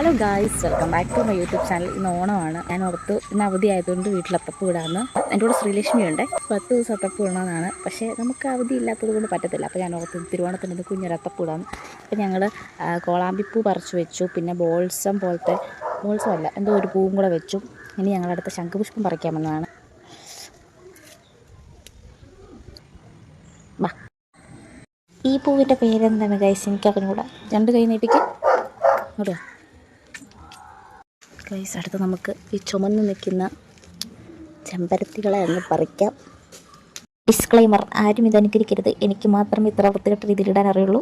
Hello guys, welcome back to my YouTube channel. ഇന്ന് ഓണമാണ്. ഞാൻ ഓർത്ത് ഇന്ന് അവധി ആയതുകൊണ്ട് വീട്ടിൽ അത്തപ്പൂ ഇടാമെന്ന്. എൻ്റെ കൂടെ ശ്രീലക്ഷ്മി ഉണ്ട്. 10 ദിവസം അത്തപ്പൂ ഇടണമെന്നാണ്. പക്ഷേ നമുക്ക് അവധി ഇല്ലാത്തത് കൊണ്ട് പറ്റത്തില്ല. അപ്പോൾ ഞാൻ ഓർത്ത് തിരുവോണത്തിന് കുഞ്ഞൊരു അത്തപ്പൂ ഇടാമെന്ന്. അപ്പോൾ ഞങ്ങൾ കോളാമ്പിപ്പൂ പറിച്ചു വെച്ചു. പിന്നെ ബോൾസം പോലത്തെ ബോൾസമല്ല, എന്തോ ഒരു പൂവും കൂടെ വെച്ചു. ഇനി ഞങ്ങളടുത്ത് ശംഖുപുഷ്പം പറിക്കാമെന്നതാണ്. ഈ പൂവിൻ്റെ പേരെന്താണ് ഗൈസ്? എനിക്കറിഞ്ഞൂടാ. 2 കൈ നീട്ടിക്ക് അവിടെ ഗൈസ്. അടുത്ത് നമുക്ക് ഈ ചുമന്ന് നിൽക്കുന്ന ചെമ്പരത്തികളെ അങ്ങ് പറിക്കാം. ഡിസ്ക്ലൈമർ: ആരും ഇതനുകരിക്കരുത്. എനിക്ക് മാത്രമേ ഇത്ര വൃത്തികെട്ട രീതിയിലിടാൻ അറിയുള്ളൂ.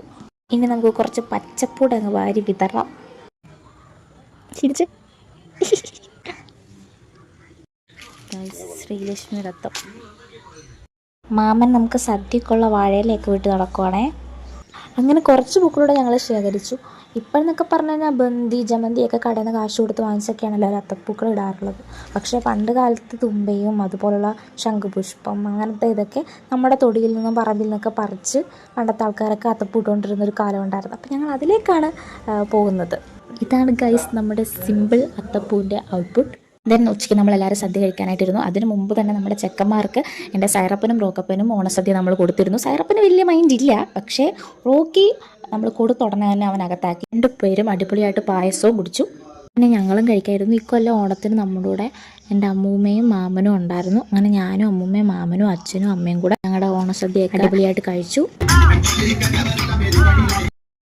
ഇനി നമുക്ക് കുറച്ച് പച്ചപ്പൂടെ അങ്ങ് വാരി വിതറാം. ചിരിച്ച് ശ്രീലക്ഷ്മി ദത്തം മാമൻ നമുക്ക് സദ്യക്കുള്ള വാഴയിലേക്ക് വിട്ട് നടക്കുവാണേ. അങ്ങനെ കുറച്ച് പൂക്കളൂടെ ഞങ്ങൾ ശേഖരിച്ചു. ഇപ്പോഴെന്നൊക്കെ പറഞ്ഞു കഴിഞ്ഞാൽ ബന്ദി ജമന്തിയൊക്കെ കടയിൽ നിന്ന് കാശ് കൊടുത്ത് വാങ്ങിച്ചൊക്കെയാണല്ലോ അത്തപ്പൂക്കൾ ഇടാറുള്ളത്. പക്ഷേ പണ്ട് കാലത്ത് തുമ്പയും അതുപോലുള്ള ശംഖുപുഷ്പം അങ്ങനത്തെ ഇതൊക്കെ നമ്മുടെ തൊടിയിൽ നിന്നും പറമ്പിൽ നിന്നൊക്കെ പറിച്ച് പണ്ടത്തെ ആൾക്കാരൊക്കെ അത്തപ്പൂ ഇട്ടുകൊണ്ടിരുന്നൊരു കാലം ഉണ്ടായിരുന്നു. അപ്പോൾ ഞങ്ങൾ അതിലേക്കാണ് പോകുന്നത്. ഇതാണ് ഗൈസ് നമ്മുടെ സിമ്പിൾ അത്തപ്പൂവിൻ്റെ ഔട്ട്പുട്ട്. ദെൻ ഉച്ചയ്ക്ക് നമ്മളെല്ലാവരും സദ്യ കഴിക്കാനായിട്ടിരുന്നു. അതിന് മുമ്പ് തന്നെ നമ്മുടെ ചെക്കന്മാർക്ക് എൻ്റെ സൈറപ്പനും റോക്കപ്പനും ഓണസദ്യ നമ്മൾ കൊടുത്തിരുന്നു. സൈറപ്പന് വലിയ മൈൻഡ് ഇല്ല, പക്ഷേ റോക്കി നമ്മൾ കൊടുത്തുടനെ തന്നെ അവനകത്താക്കി. 2 പേരും അടിപൊളിയായിട്ട് പായസവും കുടിച്ചു. പിന്നെ ഞങ്ങളും കഴിക്കായിരുന്നു. ഇക്കൊല്ലം ഓണത്തിന് നമ്മുടെ കൂടെ എൻ്റെ അമ്മൂമ്മയും മാമനും ഉണ്ടായിരുന്നു. അങ്ങനെ ഞാനും അമ്മൂമ്മയും മാമനും അച്ഛനും അമ്മയും കൂടെ ഞങ്ങളുടെ ഓണസദ്യയൊക്കെ അടിപൊളിയായിട്ട് കഴിച്ചു.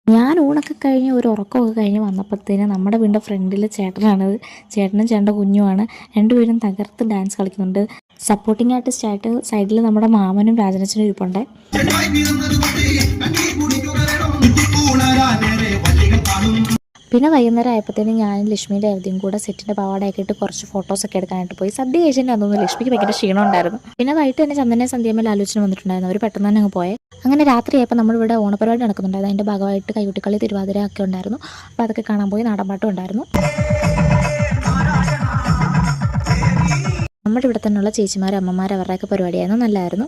ഞാൻ ഊണൊക്കെ കഴിഞ്ഞ് ഒരു ഉറക്കമൊക്കെ കഴിഞ്ഞ് വന്നപ്പോഴത്തേന് നമ്മുടെ വീടിൻ്റെ ഫ്രണ്ടിൽ ചേട്ടനാണത്. ചേട്ടനും ചേട്ടൻ്റെ കുഞ്ഞുമാണ്. 2 പേരും തകർത്ത് ഡാൻസ് കളിക്കുന്നുണ്ട്. സപ്പോർട്ടിംഗ് ആർട്ടിസ്റ്റായിട്ട് സൈഡിൽ നമ്മുടെ മാമനും രാജനച്ഛനും ഇരിപ്പുണ്ട്. പിന്നെ വൈകുന്നേരം ആയപ്പോഴത്തേനും ഞാനും ലക്ഷ്മിയുടെ അവധിയും കൂടെ സെറ്റിൻ്റെ പാവാടയൊക്കെ ഇട്ട് കുറച്ച് ഫോട്ടോസൊക്കെ എടുക്കാനായിട്ട് പോയി. സദ്യ കഴിച്ചിട്ട് അതൊന്നും ലക്ഷ്മിക്ക് ഭയങ്കര ക്ഷീണം ഉണ്ടായിരുന്നു. പിന്നെ വൈകിട്ട് തന്നെ ചന്ദന സന്ധ്യമേൽ ആലോചന വന്നിട്ടുണ്ടായിരുന്നു. അവർ പെട്ടെന്ന് തന്നെ അങ്ങ് പോയെ. അങ്ങനെ രാത്രിയായപ്പോൾ നമ്മളിവിടെ ഓണപരിപാടി നടക്കുന്നുണ്ടായിരുന്നു. അതിൻ്റെ ഭാഗമായിട്ട് കൈകൊട്ടിക്കളി, തിരുവാതിര ഒക്കെ ഉണ്ടായിരുന്നു. അപ്പോൾ അതൊക്കെ കാണാൻ പോയി. നാടൻപാട്ടും ഉണ്ടായിരുന്നു. നമ്മുടെ ഇവിടെ തന്നെയുള്ള ചേച്ചിമാർ, അമ്മമാർ, അവരുടെയൊക്കെ പരിപാടിയായിരുന്നു. നല്ലതായിരുന്നു.